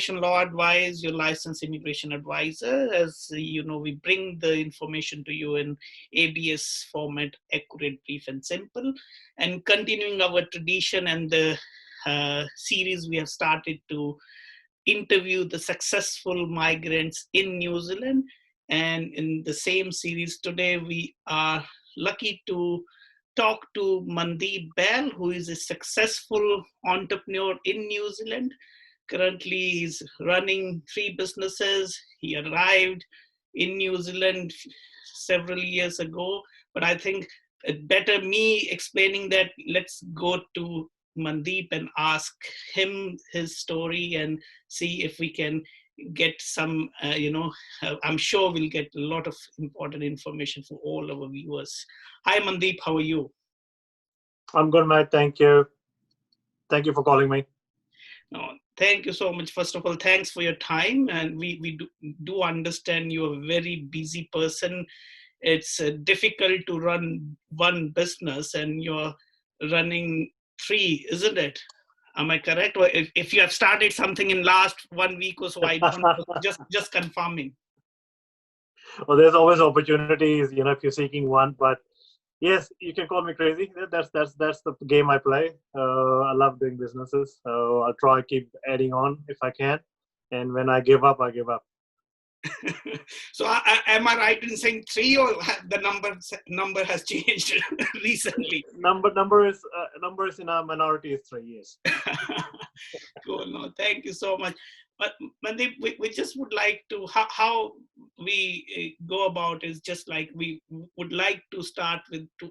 immigration law advice, your licensed immigration advisor. As you know, we bring the information to you in ABS format, accurate, brief, and simple. And continuing our tradition and the series we have started to interview the successful migrants in New Zealand. And in the same series today, we are lucky to talk to Mandeep Behl, who is a successful entrepreneur in New Zealand. Currently, he's running 3 businesses. He arrived in New Zealand several years ago, but I think it better me explaining that. Let's go to Mandeep and ask him his story and see if we can get some, I'm sure we'll get a lot of important information for all our viewers. Hi, Mandeep, how are you? I'm good, mate. Thank you. Thank you for calling me. No, thank you so much. First of all, thanks for your time. And we do understand you're a very busy person. It's difficult to run one business and you're running 3, isn't it? Am I correct? Or if you have started something in last 1 week or so, I don't know, just confirming. Well, there's always opportunities, if you're seeking one. But yes, you can call me crazy. That's the game I play. I love doing businesses, so I'll try to keep adding on if I can. And when I give up, I give up. So am I right in saying 3, or the number has changed recently? Number is in our minority is 3 years. Cool. No, thank you so much. But Mandeep, we just would like to, how we go about is just like we would like to start with to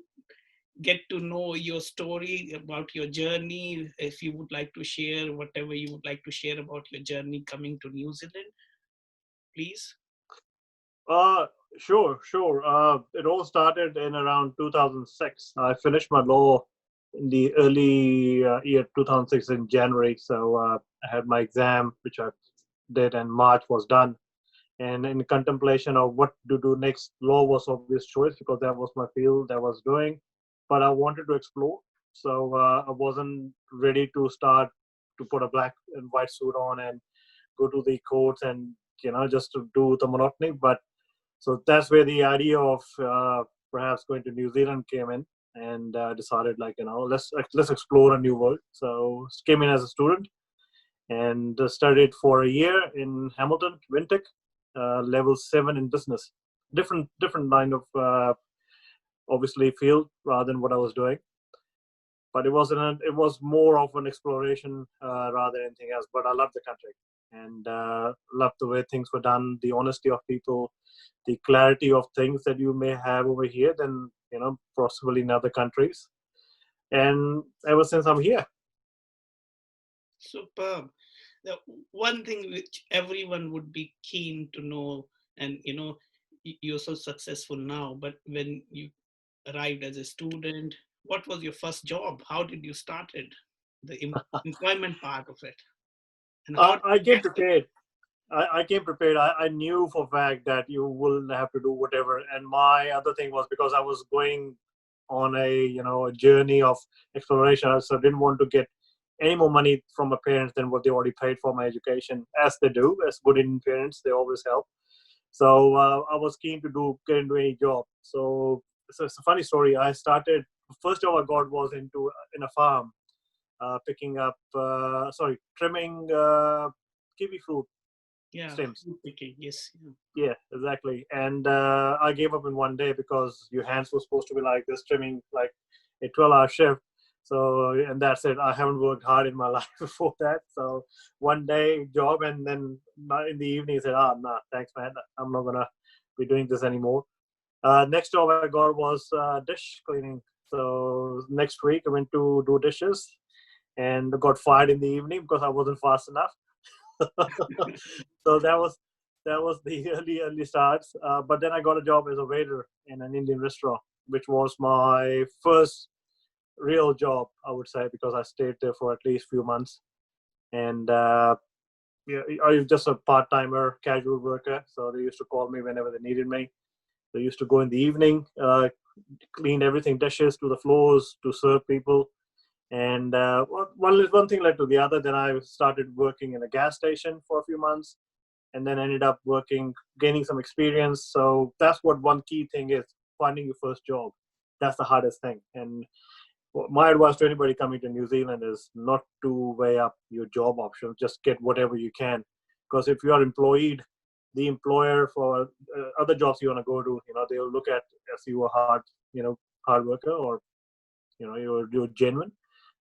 get to know your story about your journey. If you would like to share whatever you would like to share about your journey coming to New Zealand, please. Sure. It all started in around 2006. I finished my law in the early year 2006 in January. So I had my exam, which I did, and March was done. And in contemplation of what to do next, law was obvious choice because that was my field that I was doing. But I wanted to explore. So I wasn't ready to start to put a black and white suit on and go to the courts and, just to do the monotony. But so that's where the idea of perhaps going to New Zealand came in, and decided let's explore a new world. So came in as a student and studied for a year in Hamilton, Wintec, level 7 in business. Different line of obviously field rather than what I was doing. But it was more of an exploration rather than anything else. But I love the country and love the way things were done, the honesty of people, the clarity of things that you may have over here than possibly in other countries. And ever since I'm here. Superb. The one thing which everyone would be keen to know, and you're so successful now, but when you arrived as a student, what was your first job? How did you start it? The employment part of it. And I came prepared. I came prepared. I knew for a fact that you will have to do whatever. And my other thing was because I was going on a journey of exploration, so I didn't want to get any more money from my parents than what they already paid for my education, as they do, as good Indian parents, they always help. So I was keen to get into any job. So it's a funny story. I started, first job I got was in a farm, picking up, trimming kiwi fruit stems. Picking, yes. Yeah, exactly. And I gave up in one day because your hands were supposed to be like this, trimming like a 12-hour shift. So, and that's it. I haven't worked hard in my life before that. So one day job, and then in the evening I said, nah, thanks, man. I'm not going to be doing this anymore. Next job I got was dish cleaning. So next week I went to do dishes and got fired in the evening because I wasn't fast enough. So that was the early starts. But then I got a job as a waiter in an Indian restaurant, which was my first real job, I would say, because I stayed there for at least a few months. And I was just a part-timer, casual worker. So they used to call me whenever they needed me. They used to go in the evening, clean everything, dishes, to the floors, to serve people. And one thing led to the other. Then I started working in a gas station for a few months, and then ended up gaining some experience. So that's what one key thing is: finding your first job. That's the hardest thing. And my advice to anybody coming to New Zealand is not to weigh up your job options. Just get whatever you can, because if you are employed, the employer for other jobs you want to go to, they'll look at as you a hard worker, or you're genuine.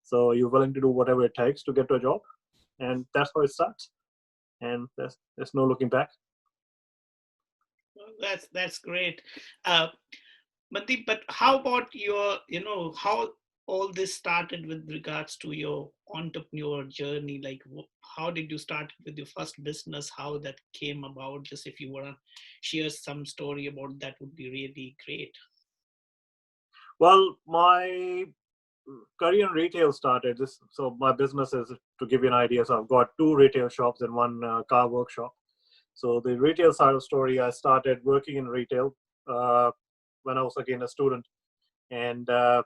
So you're willing to do whatever it takes to get to a job, and that's how it starts. And there's no looking back. That's great. Uh, Mandeep, but how about your, how all this started with regards to your entrepreneur journey? Like, how did you start with your first business? How that came about? Just if you want to share some story about that, would be really great. Well, my career in retail started this. So my business is, to give you an idea, so I've got two retail shops and one car workshop. So the retail side of the story, I started working in retail when I was again a student, and I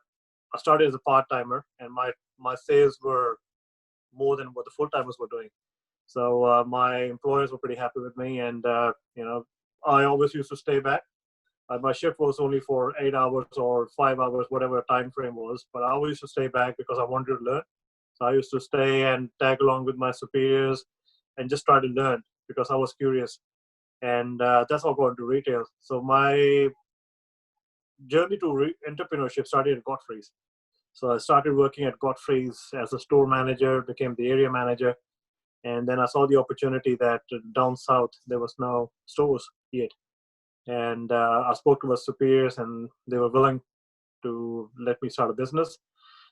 started as a part timer, and my sales were more than what the full timers were doing. So my employers were pretty happy with me, and I always used to stay back. My shift was only for 8 hours or 5 hours, whatever time frame was. But I always used to stay back because I wanted to learn. So I used to stay and tag along with my superiors and just try to learn because I was curious. And that's how I got into retail. So my journey to entrepreneurship started at Godfrey's. So I started working at Godfrey's as a store manager, became the area manager, and then I saw the opportunity that down south there was no stores yet. And I spoke to my superiors, and they were willing to let me start a business.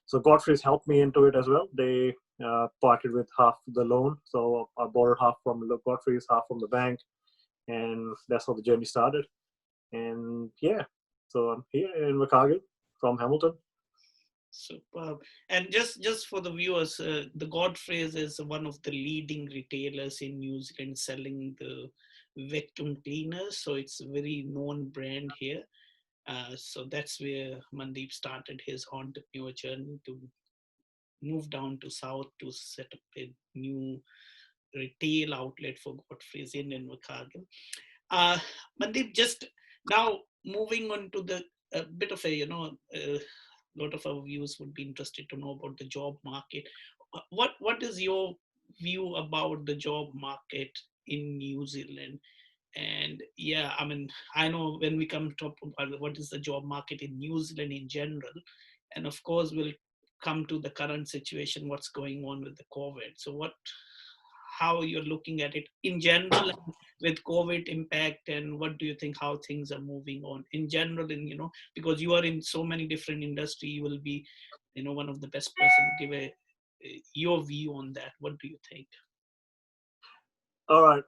So Godfrey's helped me into it as well. They parted with half the loan, so I borrowed half from Godfrey's, half from the bank, and that's how the journey started. And yeah, so I'm here in Chicago from Hamilton. Superb. And just for the viewers, the Godfrey's is one of the leading retailers in New Zealand selling the vacuum cleaners. So it's a very known brand here. So that's where Mandeep started his entrepreneur journey to move down to South to set up a new retail outlet for Godfrey's in Invercargill. Uh, Mandeep, just now moving on to the a bit of a, lot of our viewers would be interested to know about the job market. What is your view about the job market in New Zealand? And yeah, I mean, I know when we come to talk about what is the job market in New Zealand in general, and of course we'll come to the current situation, what's going on with the COVID. So how you're looking at it in general and with COVID impact, and what do you think how things are moving on in general? And because you are in so many different industry, you will be one of the best person to give your view on that. What do you think? All right.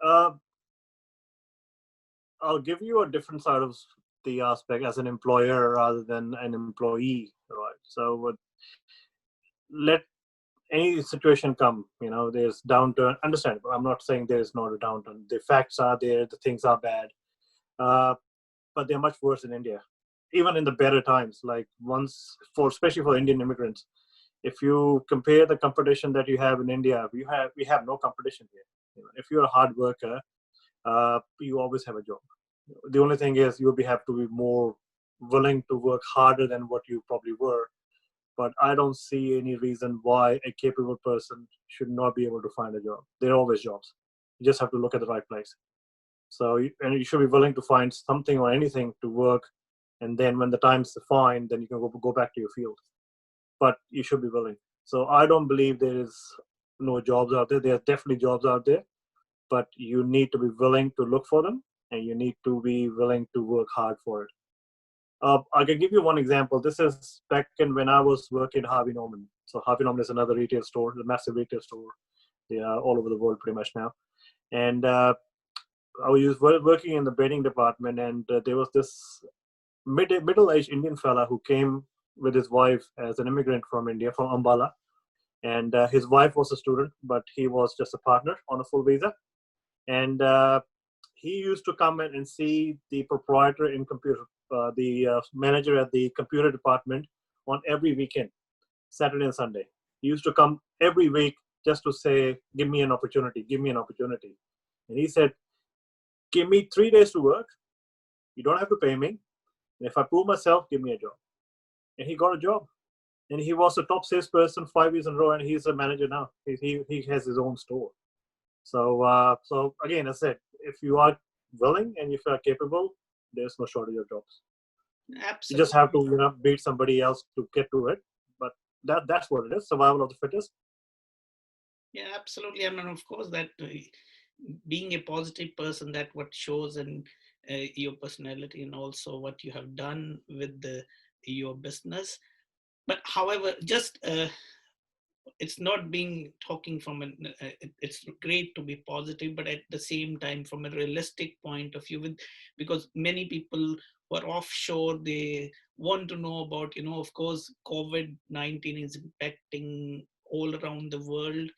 I'll give you a different side of the aspect as an employer rather than an employee, right? So let any situation come, there's downturn, understandable. I'm not saying there is not a downturn. The facts are there, the things are bad, uh, but they're much worse in India. Even in the better times, like especially for Indian immigrants, if you compare the competition that you have in India, we have no competition here. If you're a hard worker, you always have a job. The only thing is you'll have to be more willing to work harder than what you probably were. But I don't see any reason why a capable person should not be able to find a job. There are always jobs. You just have to look at the right place. So, and you should be willing to find something or anything to work. And then when the time's fine, then you can go back to your field. But you should be willing. So I don't believe there is no jobs out there. There are definitely jobs out there, but you need to be willing to look for them, and you need to be willing to work hard for it. I can give you one example. This is back in when I was working at Harvey Norman. So Harvey Norman is another retail store, a massive retail store. They are all over the world pretty much now. And I was working in the bedding department, and there was this middle-aged Indian fella who came with his wife as an immigrant from India, from Ambala. And his wife was a student, but he was just a partner on a full visa. And he used to come in and see the proprietor in computer, the manager at the computer department on every weekend, Saturday and Sunday. He used to come every week just to say, "Give me an opportunity, give me an opportunity." And he said, "Give me 3 days to work. You don't have to pay me. And if I prove myself, give me a job." And he got a job. And he was the top salesperson 5 years in a row, and he's a manager now. He has his own store. So again, I said, if you are willing and if you are capable, there's no shortage of jobs. You just have to, Absolutely. beat somebody else to get to it. But that's what it is. Survival of the fittest. Yeah, absolutely. I mean, of course, that being a positive person, that what shows in your personality and also what you have done with your business. But however, just it's not being talking from an it's great to be positive, but at the same time from a realistic point of view, with because many people who are offshore, they want to know about, of course, COVID-19 is impacting all around the world.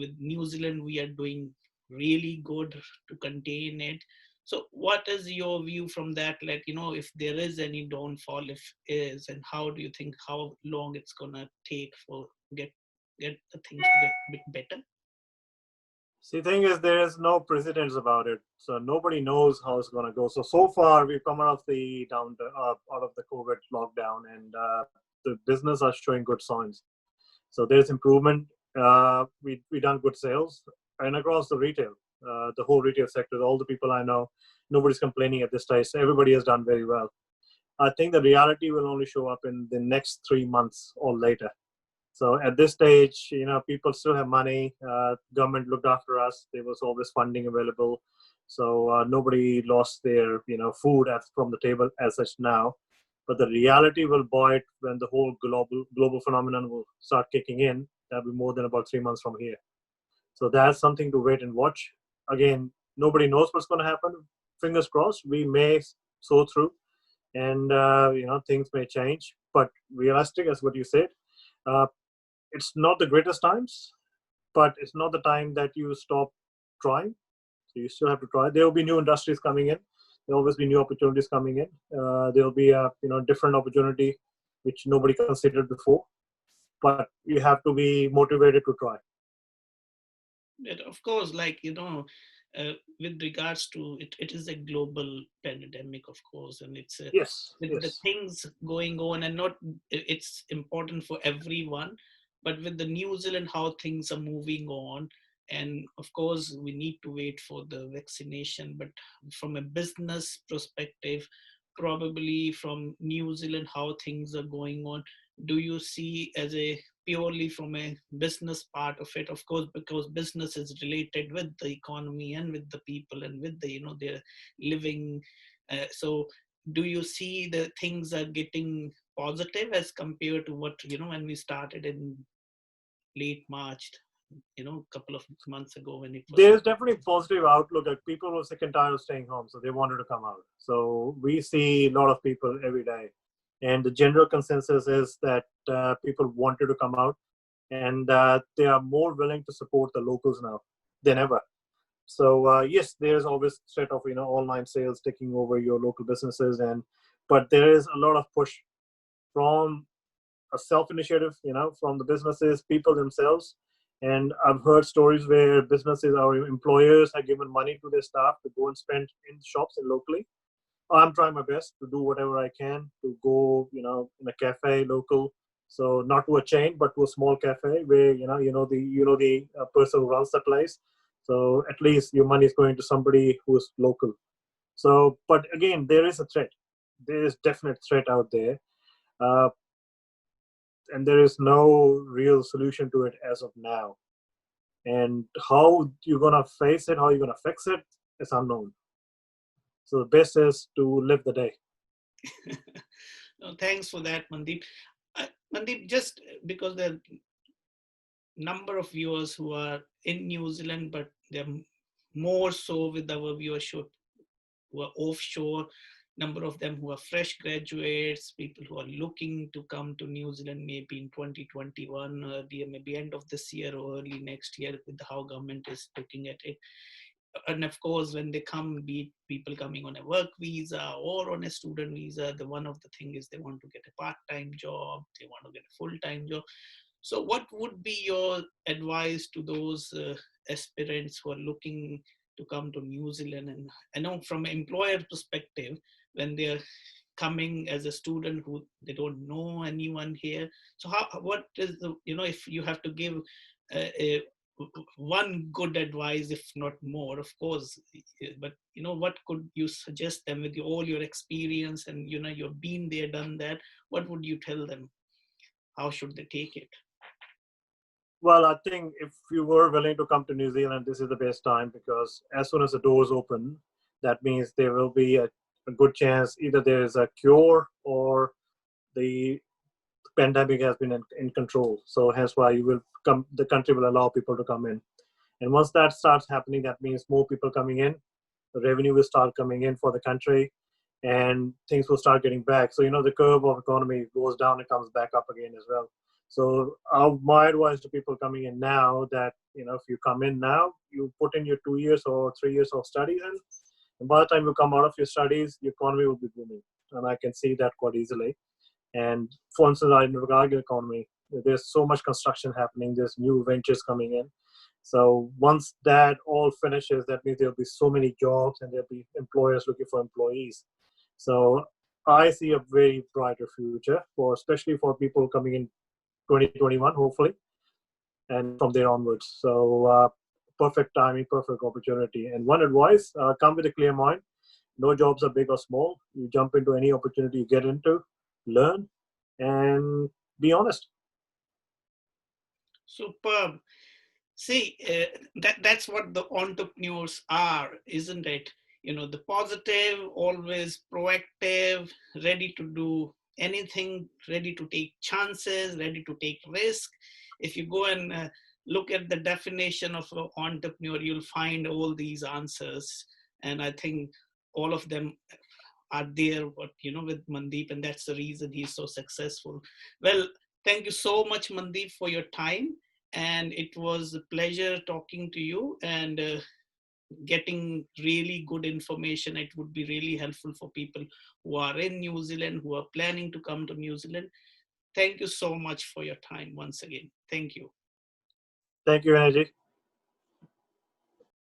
With New Zealand, we are doing really good to contain it. So what is your view from that? Like, if there is any downfall, if is, and how do you think how long it's gonna take for get get the things to get a bit better? See, the thing is, there is no precedence about it, so nobody knows how it's going to go. So far, we've come out of the out of the COVID lockdown, and the business are showing good signs. So there's improvement. We done good sales, and across the retail, the whole retail sector, all the people I know, nobody's complaining at this stage. So everybody has done very well. I think the reality will only show up in the next 3 months or later. So at this stage, people still have money. Government looked after us. There was always funding available. So nobody lost their, food from the table as such now. But the reality will bite when the whole global phenomenon will start kicking in. That'll be more than about 3 months from here. So that's something to wait and watch. Again, nobody knows what's going to happen. Fingers crossed, we may soar through, and things may change. But realistic, as what you said, uh, it's not the greatest times, but it's not the time that you stop trying. So you still have to try. There will be new industries coming in. There will always be new opportunities coming in. There will be a different opportunity which nobody considered before. But you have to be motivated to try. But of course, like, with regards to it, it is a global pandemic, of course, and it's Yes, with the yes. things going on, and not it's important for everyone, but with the New Zealand, how things are moving on, and of course, we need to wait for the vaccination. But from a business perspective, probably from New Zealand, how things are going on, do you see as a purely from a business part of it, of course, because business is related with the economy and with the people and with the their living, so do you see the things are getting positive as compared to what when we started in late March, a couple of months ago when it was. There's definitely positive outlook. Like people were sick and tired of staying home, so they wanted to come out. So we see a lot of people every day, and the general consensus is that people wanted to come out, and they are more willing to support the locals now than ever. So yes, there's always threat of online sales taking over your local businesses, but there is a lot of push from a self initiative, from the businesses, people themselves. And I've heard stories where businesses or employers have given money to their staff to go and spend in shops and locally. I'm trying my best to do whatever I can to go, in a cafe local. So not to a chain, but to a small cafe where the person who runs the place. So at least your money is going to somebody who's local. So, but again, there is a threat. There is definite threat out there. Uh, and there is no real solution to it as of now. And how you're gonna face it, how you're gonna fix it, is unknown. So the best is to live the day. No, thanks for that, Mandeep. Mandeep, just because the number of viewers who are in New Zealand, but they're more so with our viewership who are offshore, number of them who are fresh graduates, people who are looking to come to New Zealand maybe in 2021, maybe end of this year or early next year, with how government is looking at it. And of course, when they come, be it people coming on a work visa or on a student visa, the one of the thing is they want to get a part-time job, they want to get a full-time job. So, what would be your advice to those aspirants who are looking to come to New Zealand? And I know from an employer perspective, when they're coming as a student who they don't know anyone here. So, what is the, if you have to give a one good advice, if not more, of course, but what could you suggest them with all your experience, and you've been there, done that? What would you tell them? How should they take it? Well, I think if you were willing to come to New Zealand, this is the best time, because as soon as the doors open, that means there will be a good chance either there is a cure or the pandemic has been in control. So hence why you will come, the country will allow people to come in. And once that starts happening, that means more people coming in, the revenue will start coming in for the country, and things will start getting back. So, the curve of economy goes down and comes back up again as well. So my advice to people coming in now, that, if you come in now, you put in your 2 years or 3 years of studies in, and by the time you come out of your studies, the economy will be booming. And I can see that quite easily. And for instance, in the Nicaragua economy, there's so much construction happening. There's new ventures coming in. So once that all finishes, that means there'll be so many jobs and there'll be employers looking for employees. So I see a very brighter future for, especially for people coming in 2021, hopefully, and from there onwards. So perfect timing, perfect opportunity. And one advice: come with a clear mind. No jobs are big or small. You jump into any opportunity you get into, learn, and be honest. Superb. See, that's what the entrepreneurs are, isn't it? The positive, always proactive, ready to do anything, ready to take chances, ready to take risk. If you go and look at the definition of an entrepreneur, you'll find all these answers. And I think all of them are there, with Mandeep, and that's the reason he's so successful. Well, thank you so much, Mandeep, for your time, and it was a pleasure talking to you and getting really good information. It would be really helpful for people who are in New Zealand, who are planning to come to New Zealand. Thank you so much for your time once again. Thank you. Thank you, Energy.